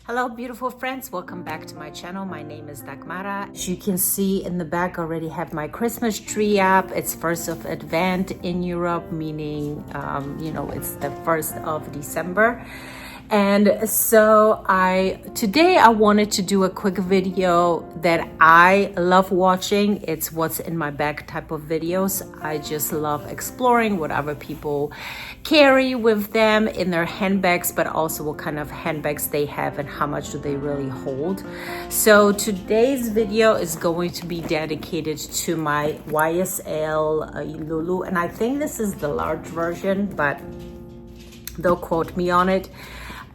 Hello beautiful friends, welcome back to my channel. My name is Dagmara. As you can see in the back, I already have my Christmas tree up. It's 1st of Advent in Europe, meaning it's the 1st of December. And so today I wanted to do a quick video that I love watching. It's what's in my bag type of videos. I just love exploring what other people carry with them in their handbags, but also what kind of handbags they have and how much do they really hold. So today's video is going to be dedicated to my YSL Lulu, and I think this is the large version, but don't quote me on it.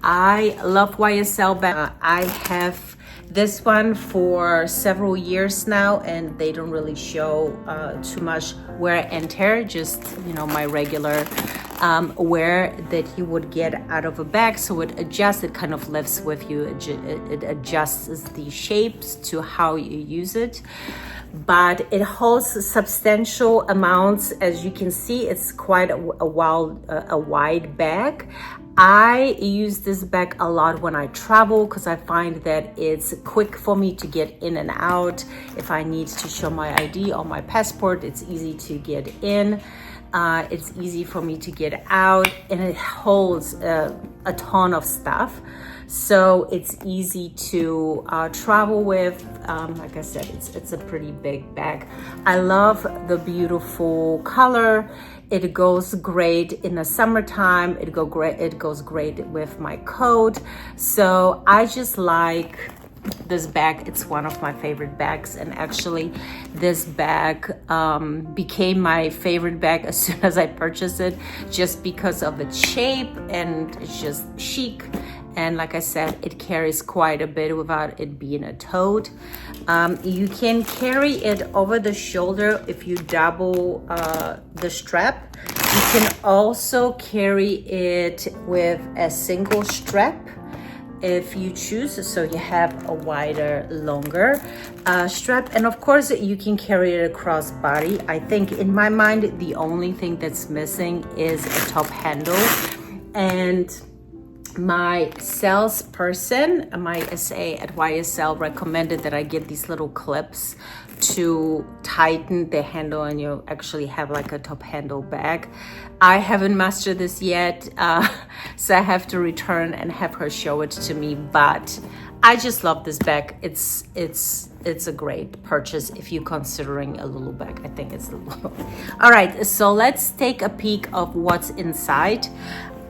I love YSL bag. I have this one for several years now, and they don't really show too much wear and tear, just my regular wear that you would get out of a bag. So it adjusts, it kind of lifts with you, it adjusts the shapes to how you use it, but it holds substantial amounts. As you can see, it's quite a wide bag. I use this bag a lot when I travel because I find that it's quick for me to get in and out. If I need to show my ID or my passport, it's easy to get in. It's easy for me to get out, and it holds a ton of stuff. So it's easy to travel with. Like I said, it's a pretty big bag. I love the beautiful color. It goes great in the summertime. It goes great with my coat. So I just like this bag. It's one of my favorite bags, and actually this bag became my favorite bag as soon as I purchased it, just because of its shape, and it's just chic. And like I said, it carries quite a bit without it being a tote. You can carry it over the shoulder if you double the strap. You can also carry it with a single strap if you choose, so you have a wider, longer strap. And of course you can carry it across body. I think in my mind the only thing that's missing is a top handle, and my salesperson, my SA at YSL, recommended that I get these little clips to tighten the handle, and you actually have like a top handle bag. I haven't mastered this yet, so I have to return and have her show it to me, but I just love this bag. It's a great purchase if you're considering a Lulu bag. I think it's Lulu. All right, so let's take a peek of what's inside.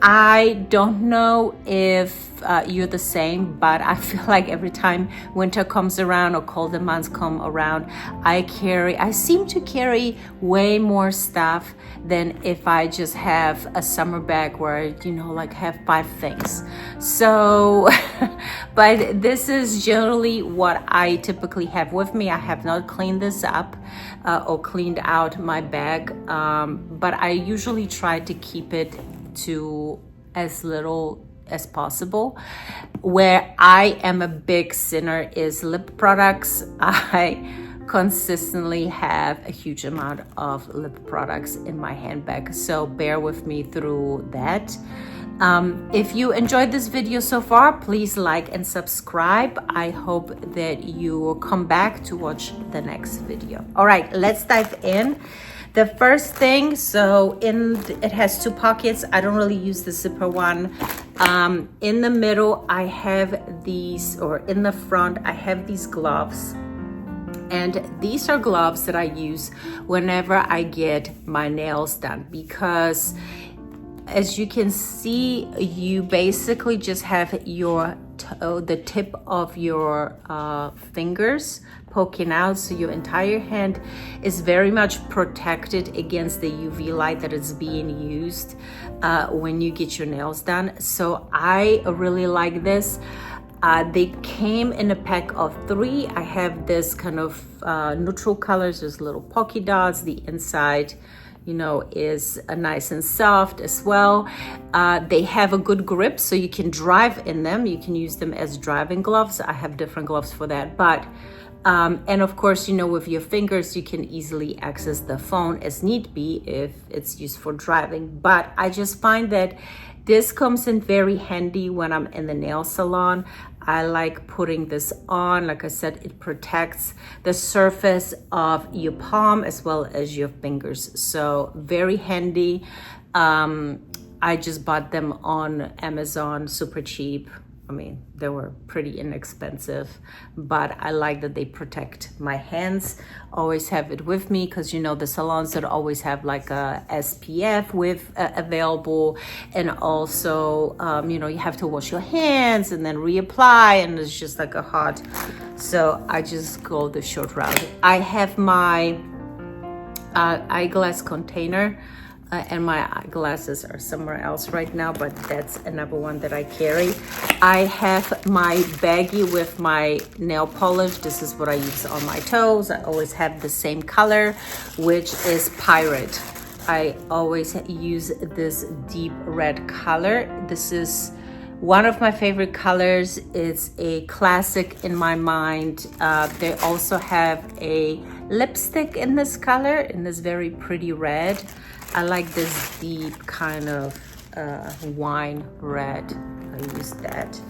I don't know if you're the same, but I feel like every time winter comes around or colder months come around, I seem to carry way more stuff than if I just have a summer bag where I have 5 things. So but this is generally what I typically have with me. I have not cleaned this up or cleaned out my bag, but I usually try to keep it to as little as possible. Where I am a big sinner is lip products. I consistently have a huge amount of lip products in my handbag, so bear with me through that. If you enjoyed this video so far, please like and subscribe. I hope that you will come back to watch the next video. All right, let's dive in. The first thing, it has 2 pockets. I don't really use the zipper one. In the middle, I have these, or in the front, I have these gloves. And these are gloves that I use whenever I get my nails done, because as you can see, you basically just have the tip of your fingers poking out, so your entire hand is very much protected against the UV light that is being used when you get your nails done. So I really like this. They came in a pack of 3. I have this kind of neutral colors. There's little polka dots. The inside is nice and soft as well. They have a good grip, so you can drive in them. You can use them as driving gloves. I have different gloves for that, but and of course, with your fingers, you can easily access the phone as need be if it's used for driving. But I just find that This comes in very handy when I'm in the nail salon. I like putting this on. Like I said, it protects the surface of your palm as well as your fingers. So very handy. I just bought them on Amazon, super cheap. I mean, they were pretty inexpensive, but I like that they protect my hands. Always have it with me because, you know, the salons that always have like a SPF with available, and also, you know, you have to wash your hands and then reapply, and it's just like a hot. So I just go the short route. I have my eyeglass container. And my eyeglasses are somewhere else right now, but that's another one that I carry. I have my baggie with my nail polish. This is what I use on my toes. I always have the same color, which is Pirate. I always use this deep red color. This is one of my favorite colors. It's a classic in my mind. They also have a lipstick in this color, in this very pretty red. I like this deep kind of wine red. I use that.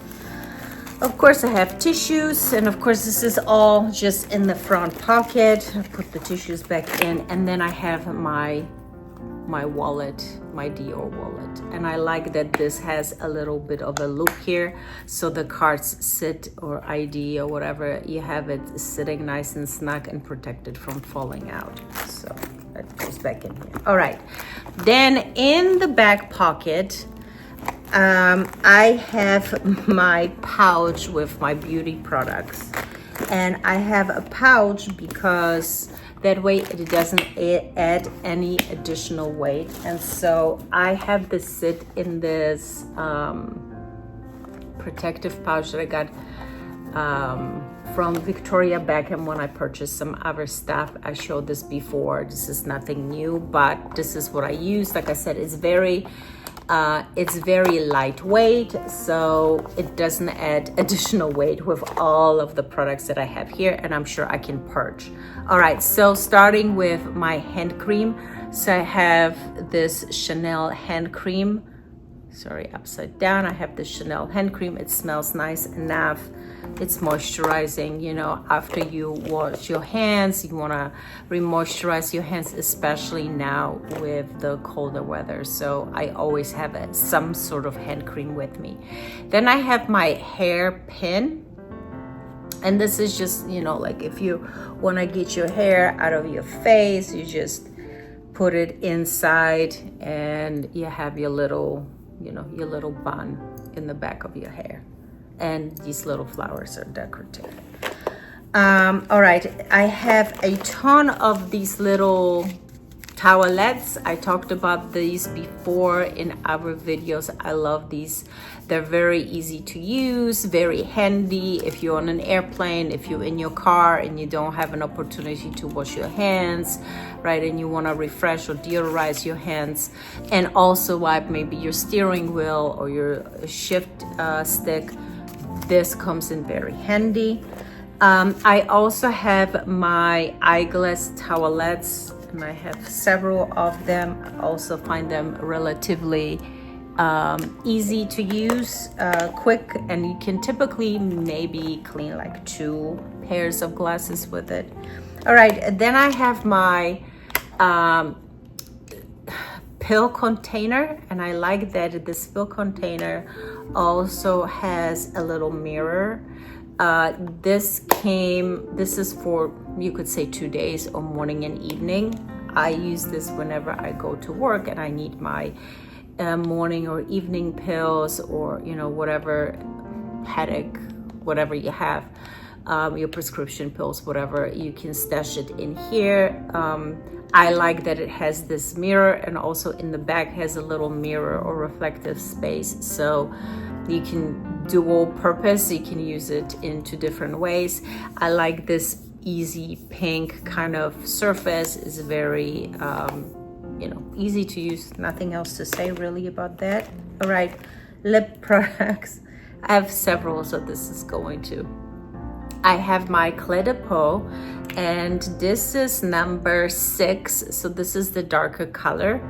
Of course, I have tissues, and of course, this is all just in the front pocket. I put the tissues back in, and then I have my wallet, my Dior wallet. And I like that this has a little bit of a loop here, so the cards sit, or ID or whatever, you have it sitting nice and snug and protected from falling out. So that goes back in here. All right, then in the back pocket, I have my pouch with my beauty products. And I have a pouch because that way it doesn't add any additional weight. And so I have this sit in this protective pouch that I got from Victoria Beckham when I purchased some other stuff. I showed this before. This is nothing new, but this is what I use. Like I said, it's very lightweight, so it doesn't add additional weight with all of the products that I have here, and I'm sure I can purge. All right, so starting with my hand cream. So I have this Chanel hand cream. Sorry, upside down. I have this Chanel hand cream. It smells nice enough. It's moisturizing. You know, after you wash your hands, you want to re-moisturize your hands, especially now with the colder weather. So I always have some sort of hand cream with me. Then I have my hair pin. And this is just, you know, like if you want to get your hair out of your face, you just put it inside and you have your little, you know, your little bun in the back of your hair. And these little flowers are decorative. All right, I have a ton of these little towelettes. I talked about these before in other videos. I love these. They're very easy to use, very handy if you're on an airplane, if you're in your car and you don't have an opportunity to wash your hands, right? And you want to refresh or deodorize your hands, and also wipe maybe your steering wheel or your shift stick. This comes in very handy. I also have my eyeglass towelettes, and I have several of them. I also find them relatively easy to use, quick, and you can typically maybe clean like 2 pairs of glasses with it. All right, then I have my pill container, and I like that this pill container also has a little mirror. This is for, you could say, 2 days, or morning and evening. I use this whenever I go to work and I need my morning or evening pills, or, you know, whatever, headache, whatever you have, your prescription pills, whatever, you can stash it in here. I like that it has this mirror, and also in the back has a little mirror or reflective space, so you can dual purpose. You can use it in 2 different ways. I like this easy pink kind of surface. It's very you know, easy to use. Nothing else to say really about that. All right, lip products. I have several, so this is going to I have my Clé de Peau, and this is number 6, so this is the darker color.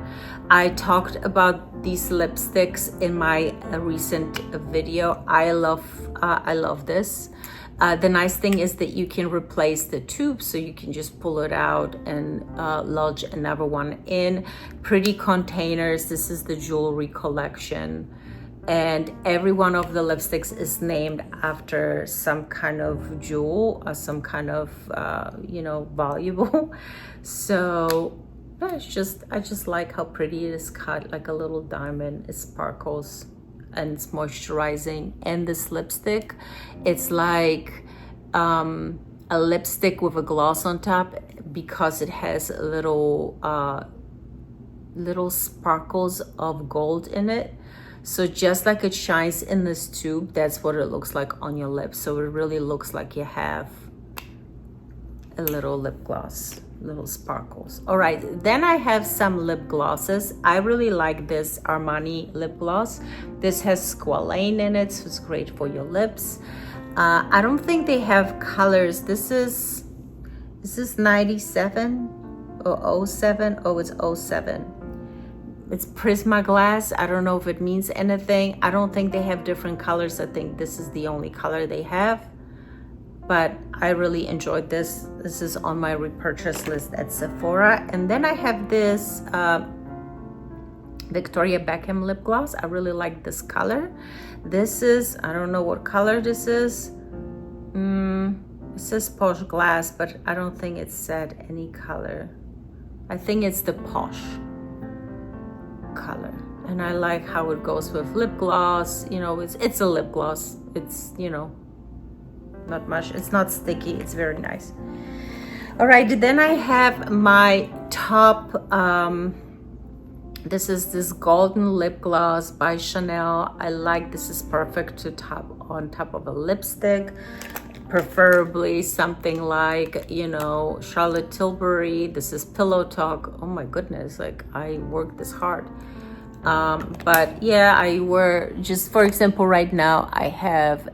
I talked about these lipsticks in my recent video. I love this. The nice thing is that you can replace the tube, so you can just pull it out and lodge another one in. Pretty containers. This is the jewelry collection, and every one of the lipsticks is named after some kind of jewel or some kind of you know, valuable. So I just like how pretty it is cut, like a little diamond. It sparkles and it's moisturizing. And this lipstick, it's like a lipstick with a gloss on top, because it has little sparkles of gold in it. So just like it shines in this tube, that's what it looks like on your lips. So it really looks like you have a little lip gloss, little sparkles. All right, then I have some lip glosses. I really like this Armani lip gloss. This has squalane in it, so it's great for your lips. I don't think they have colors. Is this 97 or 07? Oh, it's 07. It's Prismaglass. I don't know if it means anything. I don't think they have different colors. I think this is the only color they have. But I really enjoyed this. This is on my repurchase list at Sephora. And then I have this Victoria Beckham lip gloss. I really like this color. This is, I don't know what color this is. It says Posh Glass, but I don't think it said any color. I think it's the Posh color. And I like how it goes with lip gloss. You know, it's a lip gloss. It's, you know, not much. It's not sticky. It's very nice. All right, then I have my top this is this golden lip gloss by Chanel. I like this. Is perfect to on top of a lipstick, preferably something like, you know, Charlotte Tilbury. This is Pillow Talk. Oh my goodness, like I worked this hard. But yeah, I wear, just for example, right now I have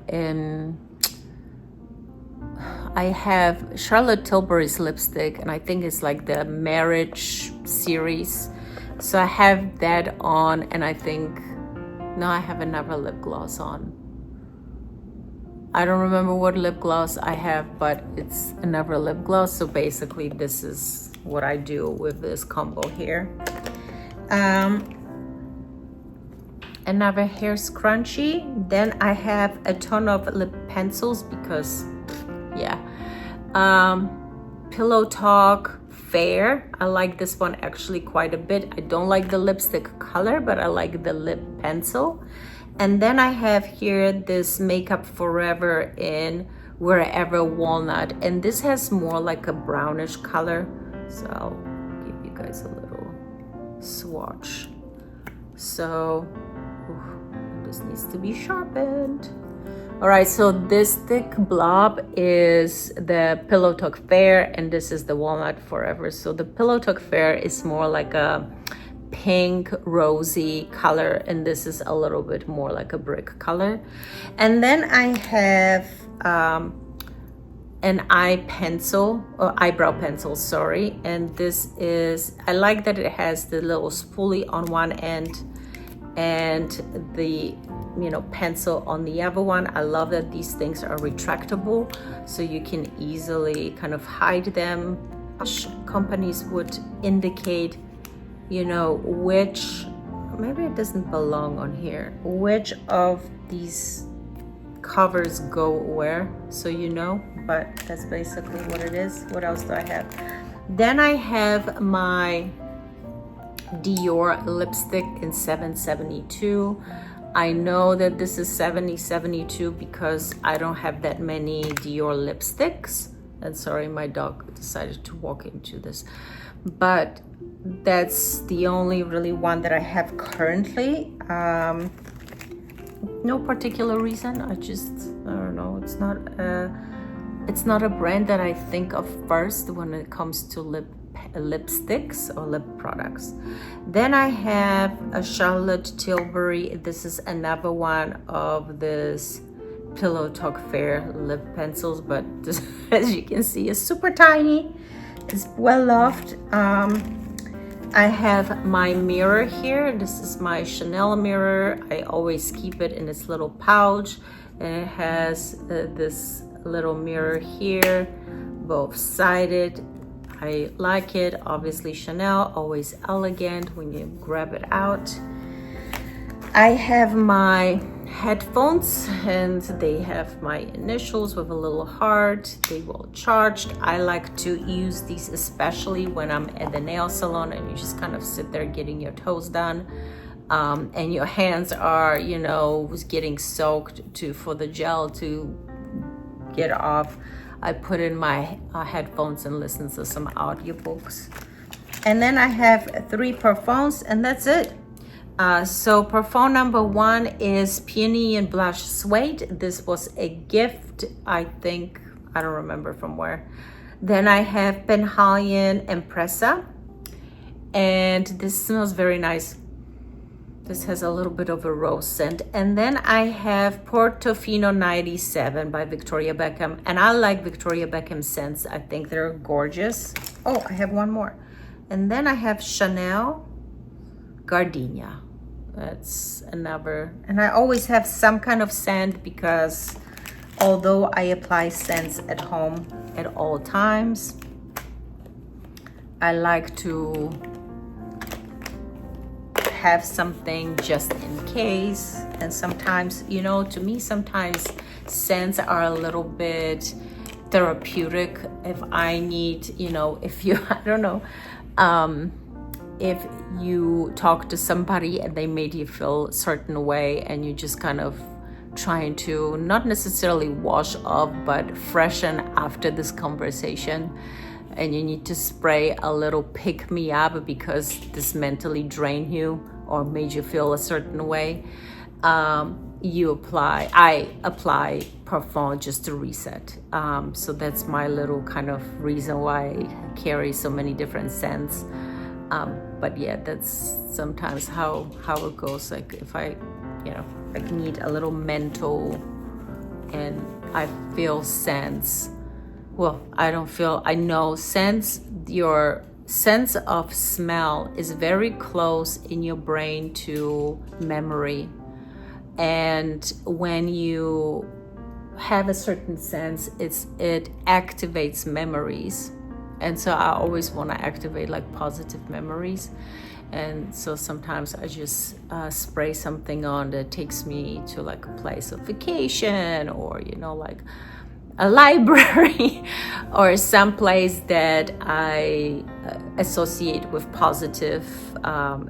Charlotte Tilbury's lipstick, and I think it's like the Marriage series. So I have that on, and I think, no, I have another lip gloss on. I don't remember what lip gloss I have, but it's another lip gloss. So basically this is what I do with this combo here. Another hair scrunchie. Then I have a ton of lip pencils because, yeah. Pillow Talk Fair. I like this one actually quite a bit. I don't like the lipstick color, but I like the lip pencil. And then I have here this Makeup Forever in Wherever Walnut. And this has more like a brownish color. So I'll give you guys a little swatch. So this needs to be sharpened. All right, so this thick blob is the Pillow Talk Fair, and this is the Walnut Forever. So the Pillow Talk Fair is more like a pink rosy color, and this is a little bit more like a brick color. And then I have an eyebrow pencil, sorry. And this is, I like that it has the little spoolie on one end and the, you know, pencil on the other one. I love that these things are retractable, so you can easily kind of hide them. Companies would indicate, you know, which, maybe it doesn't belong on here, which of these covers go where, so you know, but that's basically what it is. What else do I have? Then I have my Dior lipstick in 772. I know that this is 7072 because I don't have that many Dior lipsticks. And sorry, my dog decided to walk into this. But that's the only really one that I have currently. No particular reason. I don't know. It's not a brand that I think of first when it comes to lipsticks or lip products. Then I have a Charlotte Tilbury. This is another one of this Pillow Talk Fair lip pencils, but this, as you can see, is super tiny. It's well loved. I have my mirror here. This is my Chanel mirror. I always keep it in this little pouch, and it has this little mirror here, both sided. I like it. Obviously Chanel, always elegant when you grab it out. I have my headphones, and they have my initials with a little heart. They will charge. I like to use these especially when I'm at the nail salon and you just kind of sit there getting your toes done, and your hands are, you know, getting soaked for the gel to get off. I put in my headphones and listen to some audiobooks. And then I have 3 parfums, and that's it. So parfum number 1 is Peony and Blush Suede. This was a gift, I think, I don't remember from where. Then I have Penhalion Impressa, and this smells very nice. This has a little bit of a rose scent. And then I have Portofino 97 by Victoria Beckham, and I like Victoria Beckham scents. I think they're gorgeous. Oh, I have one more. And then I have Chanel Gardenia. That's another, and I always have some kind of scent because although I apply scents at home at all times, I like to have something just in case. And sometimes, you know, to me, sometimes scents are a little bit therapeutic. If I need, you know, if you, I don't know, if you talk to somebody and they made you feel a certain way, and you just kind of trying to not necessarily wash off but freshen after this conversation, and you need to spray a little pick me up because this mentally drained you or made you feel a certain way, I apply parfum just to reset. So that's my little kind of reason why I carry so many different scents. But yeah, that's sometimes how it goes. Like if I, you know, I need a little mental and I feel scents. Well, I don't feel, I know scents, your sense of smell is very close in your brain to memory. And when you have a certain sense, it activates memories. And so I always want to activate like positive memories. And so sometimes I just spray something on that takes me to like a place of vacation, or, you know, like a library or some place that I associate with positive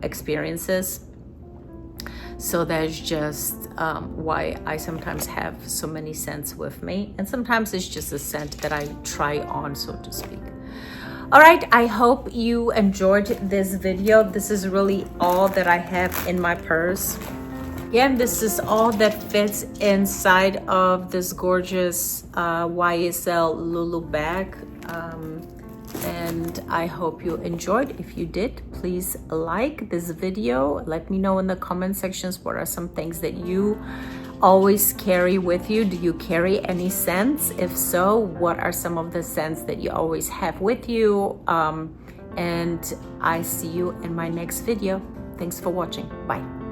experiences. So that's just why I sometimes have so many scents with me. And sometimes it's just a scent that I try on, so to speak. All right, I hope you enjoyed this video. This is really all that I have in my purse. Again, this is all that fits inside of this gorgeous YSL Lulu bag. And I hope you enjoyed. If you did, please like this video. Let me know in the comment sections what are some things that you always carry with you. Do you carry any scents? If so, what are some of the scents that you always have with you? And I see you in my next video. Thanks for watching. Bye.